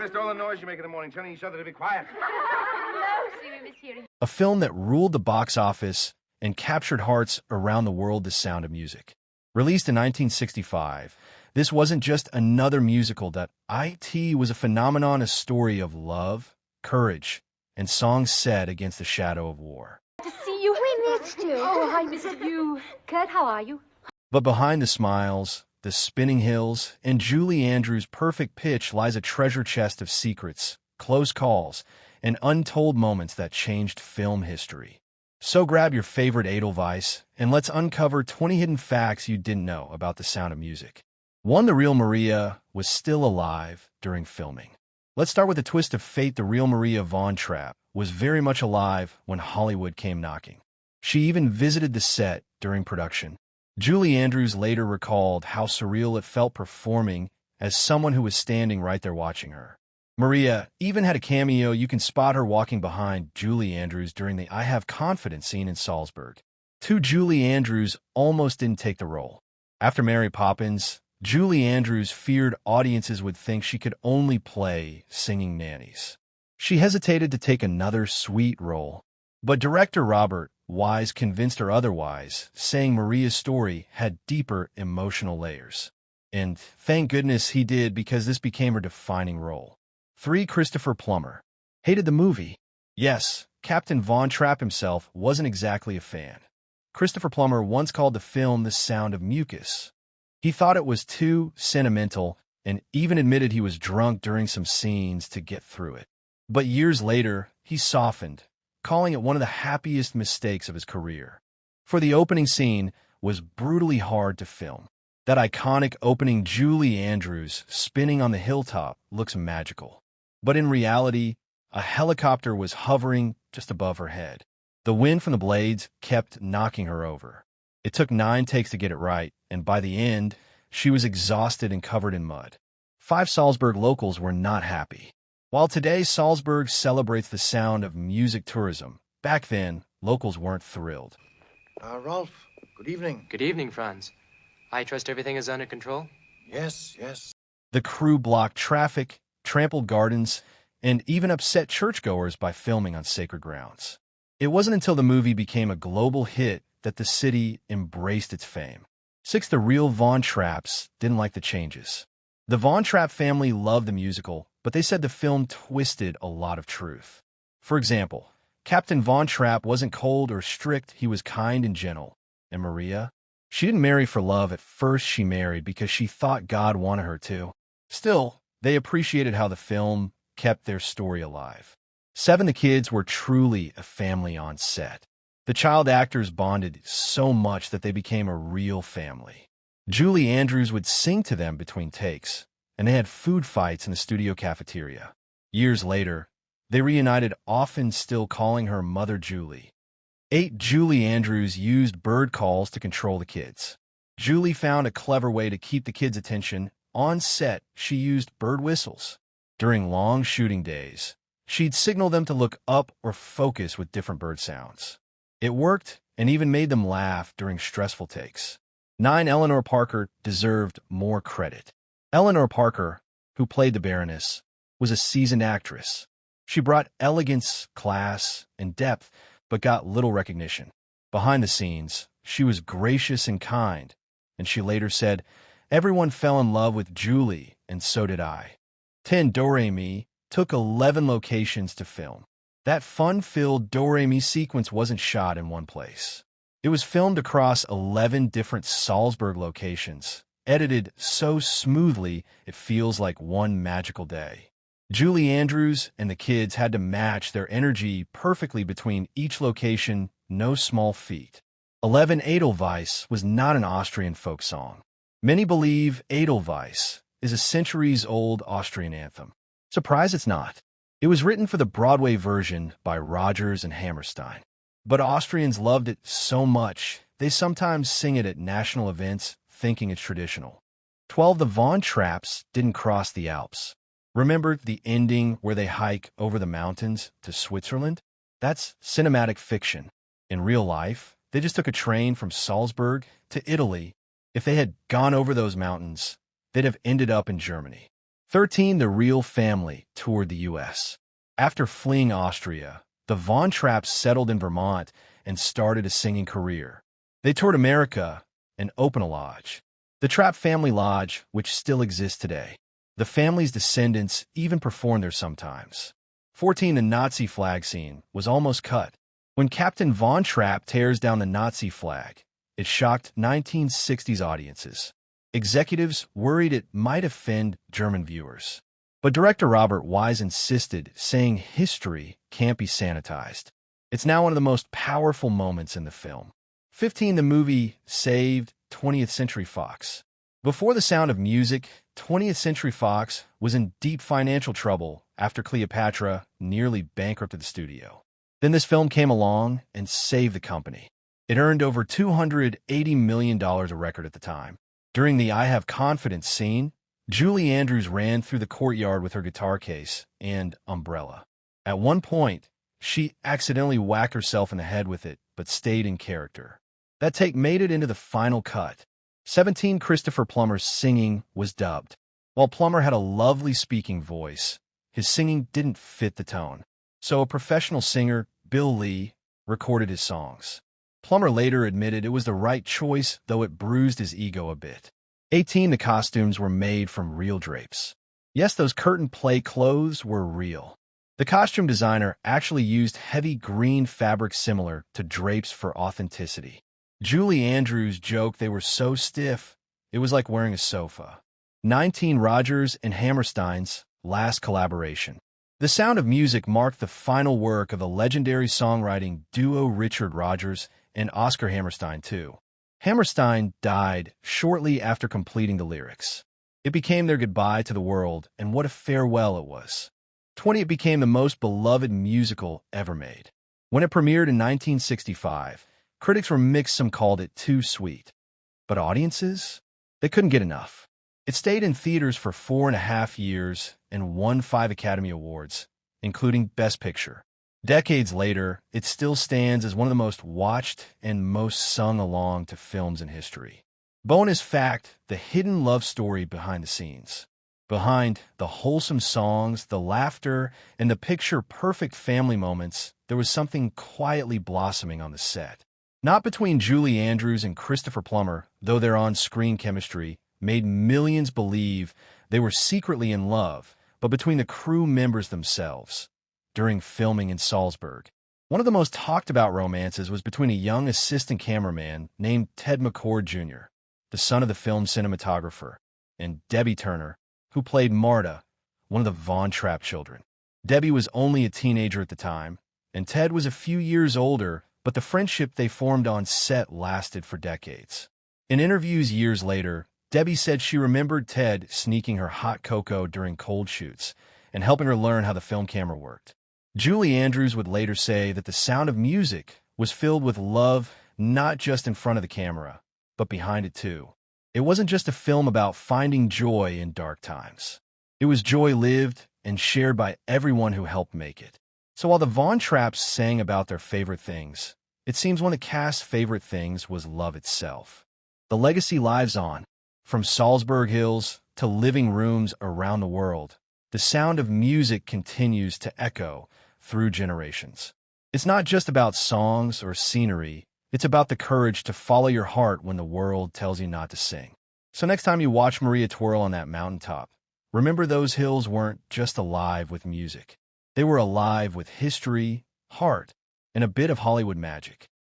missed all the noise you make in the morning, telling each other to be quiet. No, sir, we miss hearing. A film that ruled the box office and captured hearts around the world, The Sound of Music. Released in 1965, this wasn't just another musical that was a phenomenon, a story of love, courage, and songs set against the shadow of war. To see you. We missed you. Oh, I missed you. Kurt, how are you? But behind the smiles, the spinning hills, and Julie Andrews' perfect pitch lies a treasure chest of secrets, close calls, and untold moments that changed film history. So grab your favorite Edelweiss, and let's uncover 20 hidden facts you didn't know about The Sound of Music. 1. The real Maria was still alive during filming. Let's start with a twist of fate. The real Maria von Trapp was very much alive when Hollywood came knocking. She even visited the set during production. Julie Andrews later recalled how surreal it felt performing as someone who was standing right there watching her. Maria even had a cameo. You can spot her walking behind Julie Andrews during the I Have Confidence scene in Salzburg. 2. Julie Andrews almost didn't take the role. After Mary Poppins, Julie Andrews feared audiences would think she could only play singing nannies. She hesitated to take another sweet role, but director Robert Wise convinced her otherwise, saying Maria's story had deeper emotional layers. And thank goodness he did, because this became her defining role. 3. Christopher Plummer hated the movie. Yes, Captain Von Trapp himself wasn't exactly a fan. Christopher Plummer once called the film The Sound of Mucus. He thought it was too sentimental and even admitted he was drunk during some scenes to get through it. But years later, he softened, calling it one of the happiest mistakes of his career. For the opening scene was brutally hard to film. That iconic opening, Julie Andrews spinning on the hilltop, looks magical. But in reality, a helicopter was hovering just above her head. The wind from the blades kept knocking her over. It took 9 takes to get it right, and by the end, she was exhausted and covered in mud. 5. Salzburg locals were not happy. While today Salzburg celebrates the sound of music tourism, back then, locals weren't thrilled. Rolf, good evening. Good evening, Franz. I trust everything is under control? Yes, yes. The crew blocked traffic, trampled gardens, and even upset churchgoers by filming on sacred grounds. It wasn't until the movie became a global hit that the city embraced its fame. 6. The real Von Trapps didn't like the changes. The Von Trapp family loved the musical, but they said the film twisted a lot of truth. For example, Captain Von Trapp wasn't cold or strict, he was kind and gentle. And Maria? She didn't marry for love. At first she married because she thought God wanted her to. Still, they appreciated how the film kept their story alive. 7. The kids were truly a family on set. The child actors bonded so much that they became a real family. Julie Andrews would sing to them between takes, and they had food fights in the studio cafeteria. Years later, they reunited, often still calling her Mother Julie. 8. Julie Andrews used bird calls to control the kids. Julie found a clever way to keep the kids' attention. On set, she used bird whistles. During long shooting days, she'd signal them to look up or focus with different bird sounds. It worked and even made them laugh during stressful takes. 9. Eleanor Parker deserved more credit. Eleanor Parker, who played the Baroness, was a seasoned actress. She brought elegance, class, and depth, but got little recognition. Behind the scenes, she was gracious and kind, and she later said, "Everyone fell in love with Julie, and so did I." 10. Do-Re-Mi took 11 locations to film. That fun-filled Do-Re-Mi sequence wasn't shot in one place. It was filmed across 11 different Salzburg locations, edited so smoothly it feels like one magical day. Julie Andrews and the kids had to match their energy perfectly between each location, no small feat. 11. Edelweiss was not an Austrian folk song. Many believe Edelweiss is a centuries-old Austrian anthem. Surprise it's not. It was written for the Broadway version by Rodgers and Hammerstein. But Austrians loved it so much, they sometimes sing it at national events, thinking it's traditional. 12. The Von Trapps didn't cross the Alps. Remember the ending where they hike over the mountains to Switzerland? That's cinematic fiction. In real life, they just took a train from Salzburg to Italy. If they had gone over those mountains, they'd have ended up in Germany. 13. The Real Family toured the U.S. After fleeing Austria, the Von Trapps settled in Vermont and started a singing career. They toured America and opened a lodge, the Trapp Family Lodge, which still exists today. The family's descendants even perform there sometimes. 14. The Nazi flag scene was almost cut. When Captain Von Trapp tears down the Nazi flag, it shocked 1960s audiences. Executives worried it might offend German viewers. But director Robert Wise insisted, saying history can't be sanitized. It's now one of the most powerful moments in the film. 15. The movie saved 20th Century Fox. Before The Sound of Music, 20th Century Fox was in deep financial trouble after Cleopatra nearly bankrupted the studio. Then this film came along and saved the company. It earned over $280 million a record at the time. During the I Have Confidence scene, Julie Andrews ran through the courtyard with her guitar case and umbrella. At one point, she accidentally whacked herself in the head with it, but stayed in character. That take made it into the final cut. 17. Christopher Plummer's singing was dubbed. While Plummer had a lovely speaking voice, his singing didn't fit the tone. So a professional singer, Bill Lee, recorded his songs. Plummer later admitted it was the right choice, though it bruised his ego a bit. 18. The costumes were made from real drapes. Yes, those curtain play clothes were real. The costume designer actually used heavy green fabric similar to drapes for authenticity. Julie Andrews joked they were so stiff, it was like wearing a sofa. 19. Rodgers and Hammerstein's last collaboration. The Sound of Music marked the final work of the legendary songwriting duo Richard Rodgers and Oscar Hammerstein, too. Hammerstein died shortly after completing the lyrics. It became their goodbye to the world, and what a farewell it was. 20. It became the most beloved musical ever made. When it premiered in 1965, critics were mixed. Some called it too sweet. But audiences? They couldn't get enough. It stayed in theaters for 4.5 years and won 5 Academy Awards, including Best Picture. Decades later, it still stands as one of the most watched and most sung along to films in history. Bonus fact, the hidden love story behind the scenes. Behind the wholesome songs, the laughter, and the picture-perfect family moments, there was something quietly blossoming on the set. Not between Julie Andrews and Christopher Plummer, though their on-screen chemistry made millions believe they were secretly in love, but between the crew members themselves. During filming in Salzburg, one of the most talked-about romances was between a young assistant cameraman named Ted McCord Jr., the son of the film cinematographer, and Debbie Turner, who played Marta, one of the Von Trapp children. Debbie was only a teenager at the time, and Ted was a few years older, but the friendship they formed on set lasted for decades. In interviews years later, Debbie said she remembered Ted sneaking her hot cocoa during cold shoots and helping her learn how the film camera worked. Julie Andrews would later say that The Sound of Music was filled with love not just in front of the camera, but behind it too. It wasn't just a film about finding joy in dark times. It was joy lived and shared by everyone who helped make it. So while the Von Trapps sang about their favorite things, it seems one of the cast's favorite things was love itself. The legacy lives on. From Salzburg Hills to living rooms around the world, The Sound of Music continues to echo through generations. It's not just about songs or scenery, it's about the courage to follow your heart when the world tells you not to sing. So next time you watch Maria twirl on that mountaintop, remember those hills weren't just alive with music. They were alive with history, heart, and a bit of Hollywood magic.